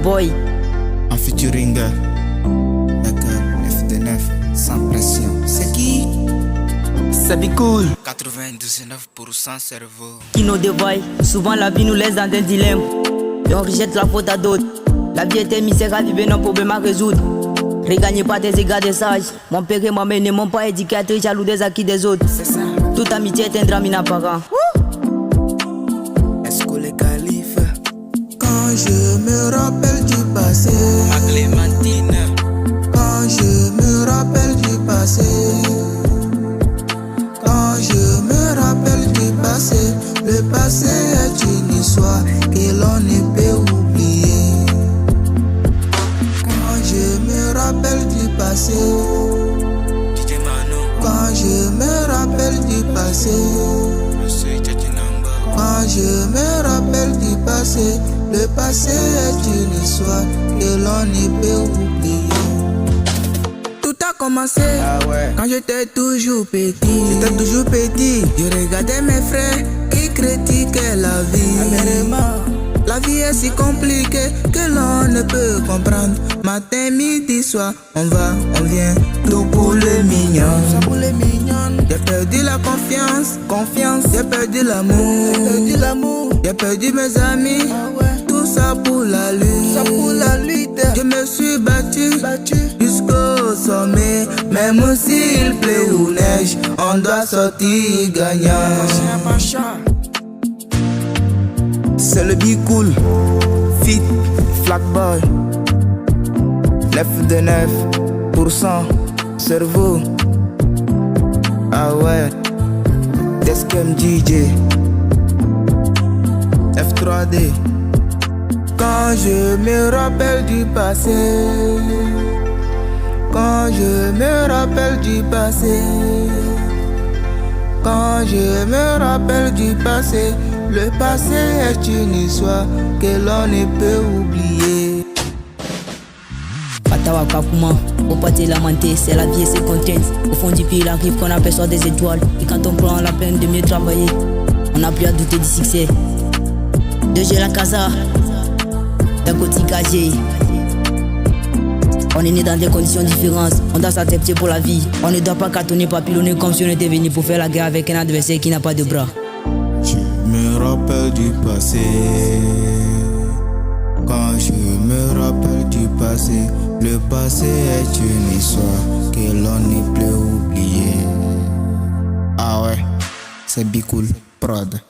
Boy. En featuring avec FD9 sans pression. C'est qui? C'est cool. 99% cerveau. Qui nous dévoile. Souvent la vie nous laisse dans des dilemmes. Et on rejette la faute à d'autres. La vie était misérable, il y a un problème à résoudre. Regagnez pas tes égards des sages. Mon père et ma mère ne m'ont pas éduqué à être jaloux des acquis des autres. C'est ça. Toute amitié est un drame inapparent. Est-ce que les califs? Quand je me rappelle du passé, ma Clémentine. Quand je me rappelle du passé, quand je me rappelle du passé, le passé est une histoire que l'on ne peut oublier. Quand je me rappelle du passé, quand je me rappelle du passé, quand je me rappelle du passé, le passé est une histoire que l'on ne peut oublier. Tout a commencé quand j'étais toujours petit. J'étais toujours petit. Je regardais mes frères qui critiquaient la vie. La vie est si compliquée que l'on ne peut comprendre. Matin, midi, soir, on va, on vient. Tout pour les mignons. J'ai perdu la confiance. J'ai perdu l'amour. J'ai perdu mes amis. Tout ça pour la lutte. Je me suis battu jusqu'au sommet. Même s'il pleut ou neige, on doit sortir gagnant. C'est le Be Cool, Fit, Flatboy, 9% cerveau. Ah ouais, Deskem DJ, F3D. Quand je me rappelle du passé, quand je me rappelle du passé, quand je me rappelle du passé, le passé est une histoire que l'on ne peut oublier. Patawa Kakuma, au pâté lamenté, c'est la vie et ses contraintes. Au fond du pays, il arrive qu'on aperçoit des étoiles. Et quand on prend la peine de mieux travailler, on n'a plus à douter du succès. De G la casa, d'un côté cagé. On est né dans des conditions différentes, on doit s'adapter pour la vie. On ne doit pas cartonner, papillonner comme si on était venu pour faire la guerre avec un adversaire qui n'a pas de bras. Je me rappelle du passé. Quand je me rappelle du passé, le passé est une histoire que l'on ne peut oublier. Ah ouais, c'est Be Cool Prod.